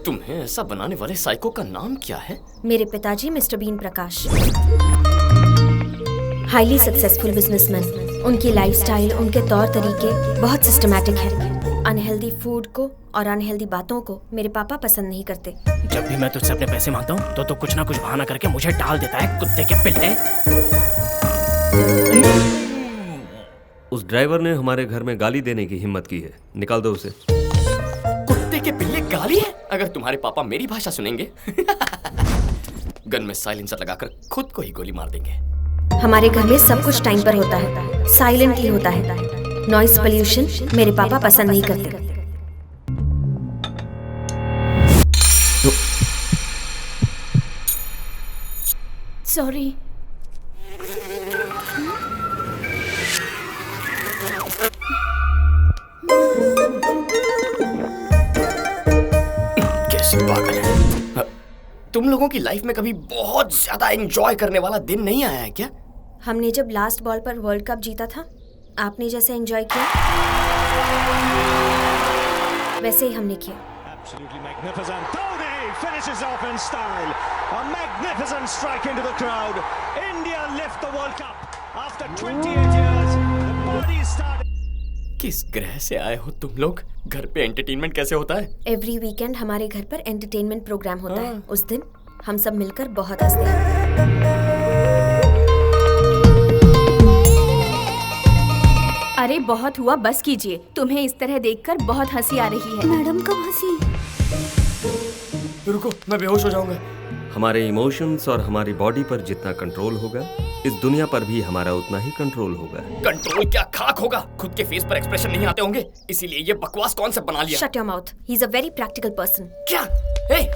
तुम्हें ऐसा बनाने वाले साइको का नाम क्या है? मेरे पिताजी मिस्टर बीन प्रकाश, हाईली सक्सेसफुल बिजनेसमैन। उनकी लाइफस्टाइल, उनके तौर तरीके बहुत सिस्टमैटिक है। अनहेल्दी फूड को और अनहेल्दी बातों को मेरे पापा पसंद नहीं करते। जब भी मैं तुझसे अपने पैसे मांगता हूँ तो कुछ ना कुछ बहाना करके मुझे टाल देता है, कुत्ते के पिल्ले। उस ड्राइवर ने हमारे घर में गाली देने की हिम्मत की है, निकाल दो उसे। कुत्ते के पिल्ले गाली है? अगर तुम्हारे पापा मेरी भाषा सुनेंगे गन में साइलेंसर लगाकर खुद को ही गोली मार देंगे। हमारे घर में सब कुछ टाइम पर होता है, साइलेंटली होता है। नॉइस पोल्यूशन मेरे पापा पसंद नहीं करते। सॉरी। कैसी पागल है। तुम लोगों की लाइफ में कभी बहुत ज्यादा एंजॉय करने वाला दिन नहीं आया है क्या? हमने जब लास्ट बॉल पर वर्ल्ड कप जीता था, आपने जैसे एंजॉय किया वैसे ही हमने किया। Absolutely magnificent. Dhoni finishes off in style. A magnificent strike into the crowd. India lift the World Cup after 28 years. The body started. किस ग्रह से आए हो तुम लोग? घर पे एंटरटेनमेंट कैसे होता है? एवरी वीकेंड हमारे घर पर एंटरटेनमेंट प्रोग्राम होता है। उस दिन हम सब मिलकर बहुत हंसते हैं। अरे बहुत हुआ, बस कीजिए। तुम्हें इस तरह देखकर बहुत हंसी आ रही है। मैडम कब हंसी? रुको, मैं बेहोश हो जाऊंगा। हमारे इमोशंस और हमारी बॉडी पर जितना कंट्रोल होगा, इस दुनिया पर भी हमारा उतना ही कंट्रोल होगा। कंट्रोल क्या खाक होगा? खुद के फेस पर एक्सप्रेशन नहीं आते होंगे, इसीलिए ये बकवास कॉन्सेप्ट बना लिया। Shut your mouth, he is a very practical person. क्या?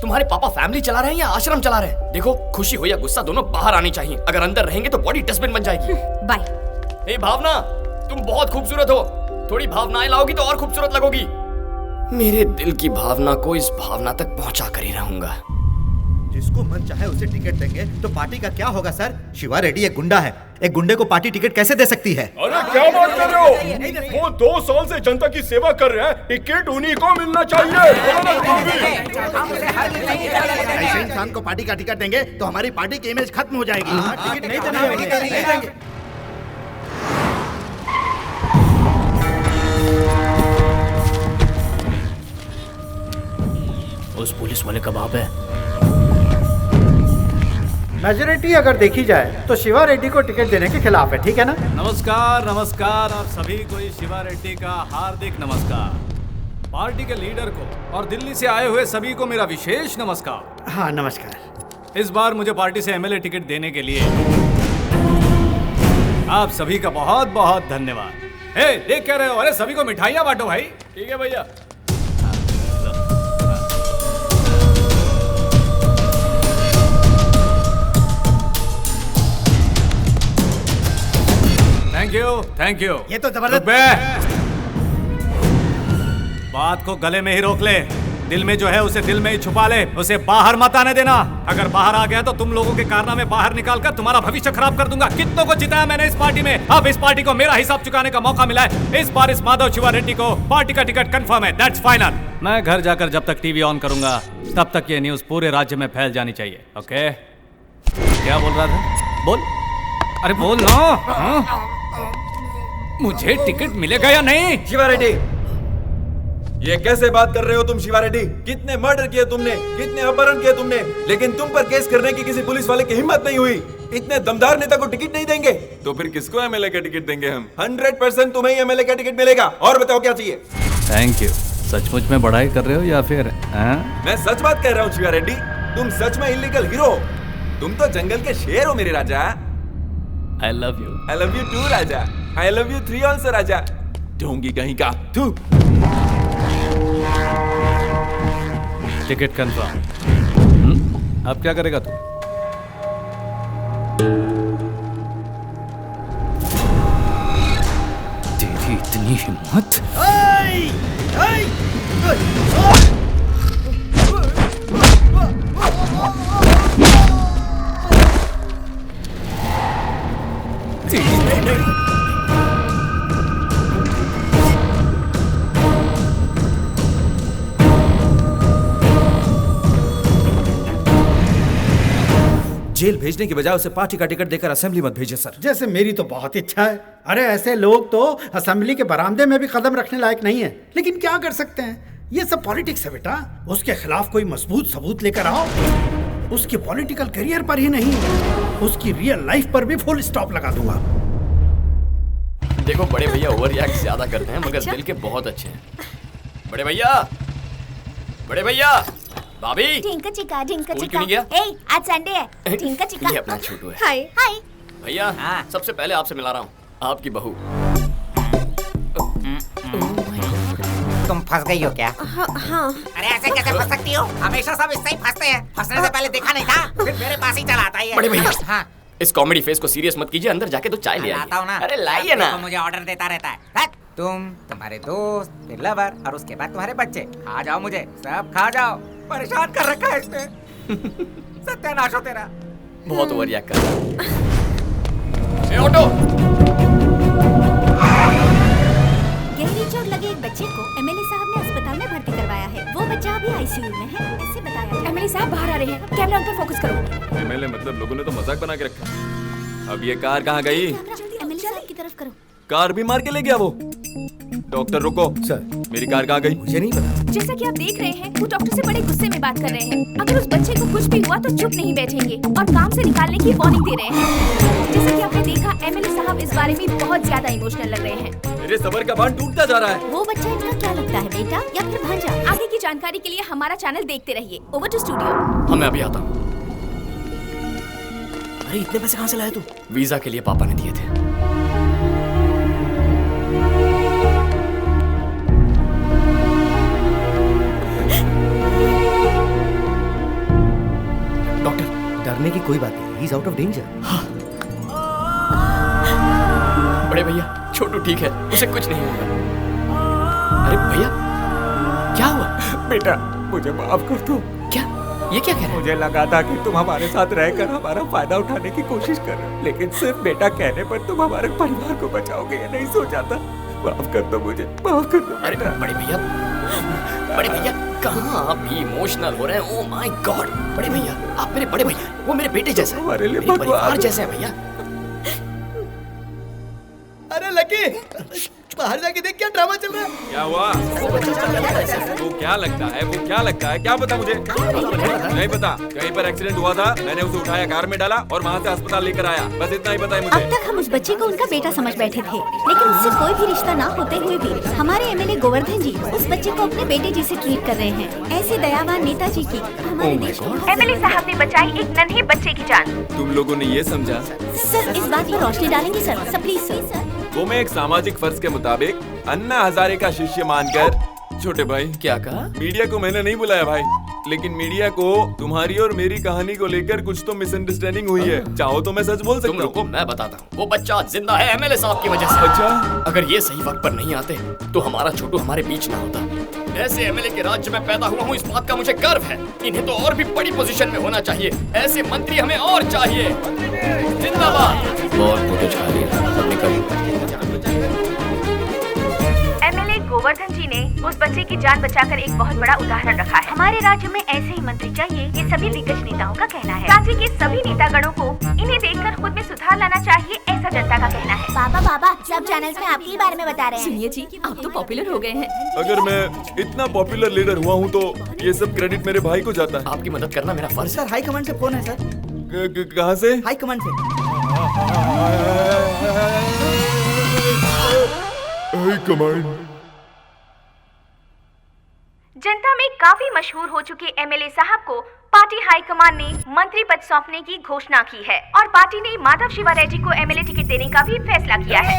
तुम्हारे पापा फैमिली चला रहे हैं या आश्रम चला रहे हैं? देखो, खुशी हो या गुस्सा दोनों बाहर आनी चाहिए। अगर अंदर रहेंगे तो बॉडी डस्टबिन बन जाएगी। बाय। भावना, तुम बहुत खूबसूरत हो। थोड़ी भावनाएं लाओगी तो और खूबसूरत लगोगी। मेरे दिल की भावना को इस भावना तक पहुंचा कर ही रहूंगा। जिसको मन चाहे उसे टिकट देंगे तो पार्टी का क्या होगा सर? शिवा रेड्डी एक गुंडा है, एक गुंडे को पार्टी टिकट कैसे दे सकती है? अरे क्या बात कर रहे हो? वो 2 साल से जनता की सेवा कर रहे हैं, टिकट उन्हीं को मिलना चाहिए। ऐसे इंसान को पार्टी का टिकट देंगे तो हमारी पार्टी की इमेज खत्म हो जाएगी। टिकट नहीं देंगे। उस पुलिस वाले का बाप है। मेजॉरिटी अगर देखी जाए तो शिवा रेड्डी को टिकट देने के खिलाफ है, ठीक है ना? नमस्कार नमस्कार, आप सभी को इस शिवा रेड्डी का हार्दिक नमस्कार। पार्टी के लीडर को और दिल्ली से आए हुए सभी को मेरा विशेष नमस्कार। हाँ नमस्कार। इस बार मुझे पार्टी से एमएलए टिकट देने के लिए आप सभी का बहुत बहुत धन्यवाद। देख क्या रहे हो? अरे सभी को मिठाइयाँ बांटो भाई। ठीक है भैया। Thank you. ये तो जबरदस्त। बात को गले में ही रोक ले, दिल में जो है उसे दिल में ही छुपा ले, उसे बाहर मत आने देना। अगर बाहर आ गया तो तुम लोगों के कारनामे बाहर निकाल कर तुम्हारा भविष्य खराब कर दूंगा। कितनों को जिताया मैंने इस पार्टी में, अब इस पार्टी को मेरा हिसाब चुकाने का मौका मिला है। इस बार इस माधव शिवा रेड्डी को पार्टी का टिकट कंफर्म है, दैट्स फाइनल। मैं घर जाकर जब तक टीवी ऑन करूंगा तब तक ये न्यूज पूरे राज्य में फैल जानी चाहिए। ओके? क्या बोल रहा था? बोल। अरे बोल ना। मुझे टिकट मिलेगा या नहीं? शिवा रेड्डी, ये कैसे बात कर रहे हो तुम? शिवा रेड्डी, कितने मर्डर किए तुमने, कितने अपहरण किए तुमने, लेकिन तुम पर केस करने की किसी पुलिस वाले की हिम्मत नहीं हुई। इतने दमदार नेता को टिकट नहीं देंगे तो फिर किसको एमएलए का टिकट देंगे हम? 100% तुम्हें ही एमएलए का टिकट मिलेगा। और बताओ क्या चाहिए? Thank you. सचमुच में बड़ाई कर रहे हो या फिर? मैं सच बात कह रहा हूँ शिवा रेड्डी, तुम सच में इलीगल हीरो। तुम तो जंगल के शेर हो मेरे राजा। I love you. I love you too राजा। आई लव यू 3 आंसर राजा। ढोंगी कहीं का तू। Ticket confirm. अब क्या करेगा तू? तेरी इतनी हिम्मत? जेल भेजने की बजाय उसे पार्टी का टिकट देकर असेंबली मत भेजिए सर। जैसे मेरी तो बहुत इच्छा है। अरे ऐसे लोग तो असेंबली के बरामदे में भी कदम रखने लायक नहीं है, लेकिन क्या कर सकते हैं, ये सब पॉलिटिक्स है बेटा। उसके खिलाफ कोई मजबूत सबूत लेकर आओ। उसके पॉलिटिकल करियर पर ही नहीं, उसकी रियल लाइफ पर भी फुल स्टॉप लगा दूंगा। देखो बड़े भैया ओवर रिएक्ट ज्यादा करते हैं, मगर दिल के बहुत अच्छे हैं। बड़े भैया, बड़े भैया, भाभी। ढिंका चिका, ढिंका स्कूल चिका। क्यों नहीं गया? ए, आज संडे है। ढिंका चिका। ये अपना छोटू है। हाय हाय। भैया सबसे पहले आपसे मिला रहा हूँ, आपकी बहू। तुम फंस गई हो क्या? हाँ। अरे ऐसे कैसे फंस सकती हो? हमेशा सब इससे ही फंसते हैं। फंसने से पहले देखा नहीं था, फिर मेरे पास ही चला आता है। बड़े भैया, हाँ, इस कॉमेडी फेस को सीरियस मत कीजिए, अंदर जाके तो चाय ले लाता हूँ ना। आइए। अरे लाइए ना। देखो, मुझे ऑर्डर देता रहता है। तुम, तुम्हारे दोस्त, फिर लवर और उसके बाद तुम्हारे बच्चे। खा जाओ मुझे, सब खा जाओ। परेशान कर रखा है इसने। सत्यानाश हो तेरा। बहुत ओवर रिएक्ट कर रहा है। ऑटो। गहरी चोट लगे एक बच्चे को एमएलए साहब ने अस्पताल में भर्ती करवाया है। वो बच्चा अभी आईसीयू में है, ऐसे बताया। एमएलए साहब बाहर आ रहे हैं, कैमरा उन पर फोकस करो। एमएलए मतलब लोगों ने तो मजाक बना के रखा। अब ये कार कहाँ गई? एमएलए साहब की तरफ करो। कार भी मार के ले गया वो। डॉक्टर रुको सर, मेरी कार कहाँ गई? मुझे नहीं पता। जैसा कि आप देख रहे हैं, वो डॉक्टर से बड़े गुस्से में बात कर रहे हैं। अगर उस बच्चे को कुछ भी हुआ तो चुप नहीं बैठेंगे और काम से निकालने की वार्निंग दे रहे हैं। जैसा कि आपने देखा, एमएलए साहब इस बारे में बहुत ज्यादा इमोशनल लग रहे हैं। मेरे सबर का बांध टूटता जा रहा है। वो बच्चा इनका क्या लगता है, बेटा या फिर भांजा? आगे की जानकारी के लिए हमारा चैनल देखते रहिए। Over to studio. हाँ मैं अभी आता हूँ। अरे इतने पैसे कहाँ से लाए तू? वीजा के लिए पापा ने दिए थे। डॉक्टर, डरने की कोई बात नहीं, he is out of danger. बड़े भैया छोटू ठीक है, उसे कुछ नहीं होगा। अरे भैया क्या हुआ? बेटा मुझे माफ कर दो। क्या? ये क्या कह रहे हैं? मुझे लगा था कि तुम हमारे साथ रहकर हमारा फायदा उठाने की कोशिश कर रहे हो, लेकिन सिर्फ बेटा कहने पर तुम हमारे परिवार को बचाओगे ये नहीं सोचा था। माफ कर दो मुझे, माफ कर दो। अरे बड़े भैया, बड़े भैया कहाँ आप भी इमोशनल हो रहे हैं? ओह माय गॉड, बड़े भैया आप मेरे बड़े भैया, वो मेरे बेटे जैसे हैं, हमारे लिए मेरे परिवार भगवान जैसे हैं भैया। अरे लकी, बाहर जाके देख क्या ड्रामा चल रहा है। क्या हुआ? वो क्या लगता है? वो क्या लगता है? क्या पता मुझे? नहीं पता। कहीं पर एक्सीडेंट हुआ था, मैंने उसे उठाया, कार में डाला और वहाँ से अस्पताल लेकर आया। बस इतना ही पता है मुझे। अब तक हम उस बच्चे को उनका बेटा समझ बैठे थे, लेकिन उससे कोई भी रिश्ता ना होते हुए भी हमारे एमएलए गोवर्धन जी उस बच्चे को अपने बेटे जैसे ट्रीट कर रहे हैं। ऐसे दयावान नेताजी की हमारे देश को। एमएलए साहब ने बचाई एक नन्हे बच्चे की जान। तुम लोगों ने ये समझा? सर इस बात पर रोशनी डालेंगे सर, प्लीज सर। वो मैं एक सामाजिक फर्ज के मुताबिक अन्ना हजारे का शिष्य मानकर। छोटे भाई क्या कहा? मीडिया को मैंने नहीं बुलाया भाई, लेकिन मीडिया को तुम्हारी और मेरी कहानी को लेकर कुछ तो मिसअंडरस्टैंडिंग हुई है। चाहो तो मैं सच बोल तुम सकता रुको, हूँ। मैं बताता हूँ। वो बच्चा जिंदा है एमएलए साहब की वजह से। अच्छा, अगर ये सही वक्त पर नहीं आते तो हमारा छोटू हमारे बीच ना होता। ऐसे एमएलए के राज्य में पैदा हुआ हूँ, इस बात का मुझे गर्व है। इन्हें तो और भी बड़ी पोजीशन में होना चाहिए। ऐसे मंत्री हमें और चाहिए। जिंदाबाद। बहुत फुटेज खा लिया, अब निकल। एमएलए गोवर्धन जी ने उस बच्चे की जान बचाकर एक बहुत बड़ा उदाहरण रखा है। हमारे राज्य में ऐसे ही मंत्री चाहिए, ये सभी दिग्गज नेताओं का कहना है। राज्य के सभी नेतागणों को इन्हें देखकर खुद में सुधार लाना चाहिए, ऐसा जनता का कहना है। बाबा सब चैनल्स में आपके ही बारे में बता रहे हैं। सुनिए जी, आप तो पॉपुलर हो गए हैं। अगर मैं इतना पॉपुलर लीडर हुआ हूँ तो ये सब क्रेडिट मेरे भाई को जाता है। आपकी मदद करना मेरा फर्ज है। सर हाई कमांड से फोन है सर। कहाँ से? हाई कमांड से। High command. जनता में काफी मशहूर हो चुके एमएलए साहब को पार्टी हाईकमान ने मंत्री पद सौंपने की घोषणा की है और पार्टी ने माधव शिवा रेड्डी को एमएलए टिकट देने का भी फैसला किया है।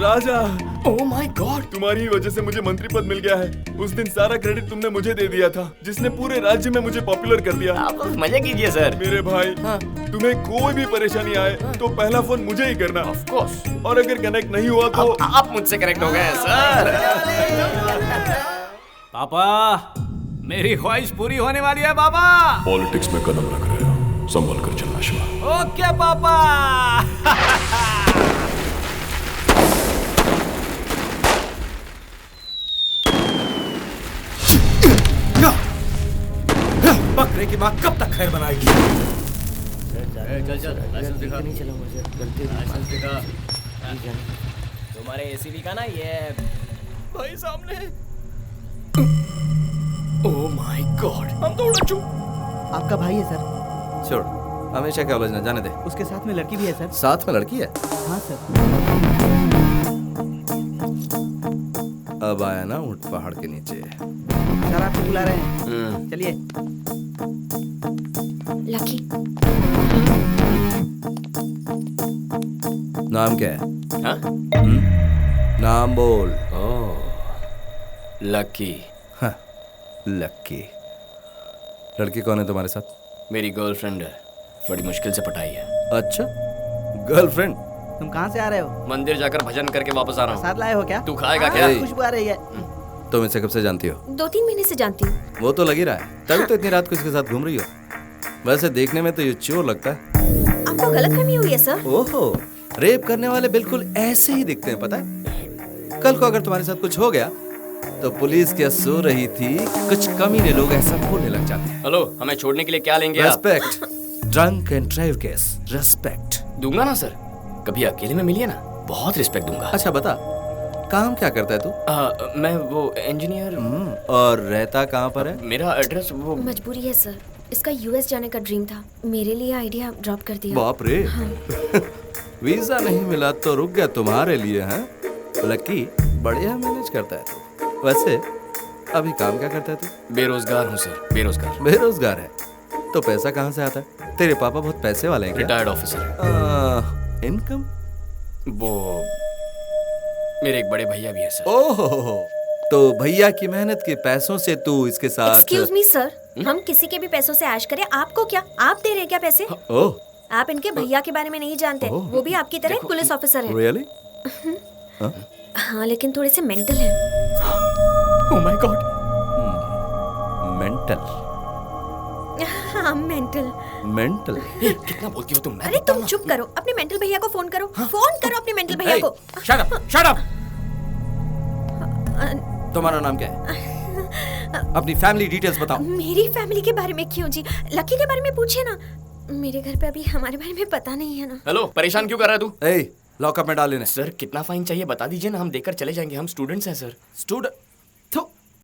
राजा, ओह माय गॉड, तुम्हारी वजह से मुझे मंत्री पद मिल गया है। उस दिन सारा क्रेडिट तुमने मुझे दे दिया था, जिसने पूरे राज्य में मुझे पॉपुलर कर दिया। आप मजे कीजिए सर। मेरे भाई, तुम्हें कोई भी परेशानी आए तो पहला फोन मुझे ही करना। Of course. और अगर कनेक्ट नहीं हुआ तो आप मुझसे कनेक्ट हो गए सर। पापा, मेरी ख्वाहिश पूरी होने वाली है पापा। पॉलिटिक्स में कदम रख रहे हो, संभल कर चलना शिवा। ओके पापा। लुटेरे की माँ कब तक खैर बनाएगी? चल लाइसेंस दिखा। नहीं चला मुझे गलती लाइसेंस दिखा। तुम्हारे एसीबी का ना ये भाई सामने। ओह माय गॉड, हम तो उड़ चुके। आपका भाई है सर। छोड़, हमेशा क्या उलझना, जाने दे। उसके साथ में लड़की भी है सर। साथ में लड़की है? हाँ सर। अब आया ना ऊंट पहाड़ के नीचे। सर आपको बुला रहे हैं, चलिए। लकी। नाम क्या है? हाँ? नाम बोल। लकी। हाँ, लकी। लड़की कौन है तुम्हारे साथ? मेरी गर्लफ्रेंड है, बड़ी मुश्किल से पटाई है। अच्छा, गर्लफ्रेंड? तुम कहाँ से आ रहे हो? मंदिर जाकर भजन करके वापस आ रहा हूँ। साथ लाए हो क्या? तू खाएगा क्या? खुशबू आ रही है। तुम इसे कब से जानती हो? 2-3 महीने से जानती हूँ। वो तो लग ही रहा है, तभी तो इतनी रात को इसके साथ घूम रही हो। वैसे देखने में तो ये चोर लगता है। आपको गलतफहमी हुई है सर। ओहो, रेप करने वाले बिल्कुल ऐसे ही दिखते हैं, पता है? कल को अगर तुम्हारे साथ कुछ हो गया तो पुलिस क्या सो रही थी, कुछ कमीने लोग ऐसा बोलने लग जाते हैं। हेलो, हमें छोड़ने के लिए क्या लेंगे? Respect. Drunk and drive case, respect दूंगा ना सर, कभी अकेले में मिलिए ना, बहुत रिस्पेक्ट दूंगा। अच्छा बता, काम क्या करता है तू? मैं वो इंजीनियर। और रहता कहाँ पर है? मेरा एड्रेस वो मजबूरी है सर, इसका यूएस जाने का ड्रीम था, मेरे लिए आइडिया ड्रॉप कर दिया। बाप रे। हाँ। वीजा नहीं मिला तो रुक गया तुम्हारे लिए, हैं? लकी बढ़िया मैनेज करता है तू। वैसे अभी काम क्या करता है तू? बेरोजगार हूँ सर, बेरोजगार। बेरोजगार है तो पैसा कहाँ से आता है? तेरे पापा बहुत पैसे वाले हैं क्या? Retired officer. इनकम? वो मेरे एक बड़े भैया भी है सर। ओहो, तो भैया की मेहनत के पैसों से तू इसके साथ? एक्सक्यूज मी सर, हम किसी के भी पैसों से ऐश करें, आपको क्या? आप दे रहे हैं क्या पैसे? ओह, आप इनके भैया के बारे में नहीं जानते, वो भी आपकी तरह एक पुलिस ऑफिसर है। रियली? हाँ, लेकिन थोड़े से मेंटल है। Oh my God. मेंटल? हाँ, मेंटल। मेंटल? कितना बोलती हो तुम? अरे तुम चुप करो, अपने मेंटल भैया को फोन करो। फोन करो अपने मेंटल भैया को। Shut up, shut up. तुम्हारा नाम क्या है? अपनी फैमिली डिटेल्स बताओ। मेरी फैमिली के बारे में क्यों जी? लकी के बारे में पूछे ना, मेरे घर पे अभी हमारे बारे में पता नहीं है ना। हेलो, परेशान क्यों कर रहा है तू? लॉकअप में डाल लेना। सर कितना फाइन चाहिए बता दीजिए ना, हम देकर चले जाएंगे, हम स्टूडेंट्स हैं सर। स्टूडेंट?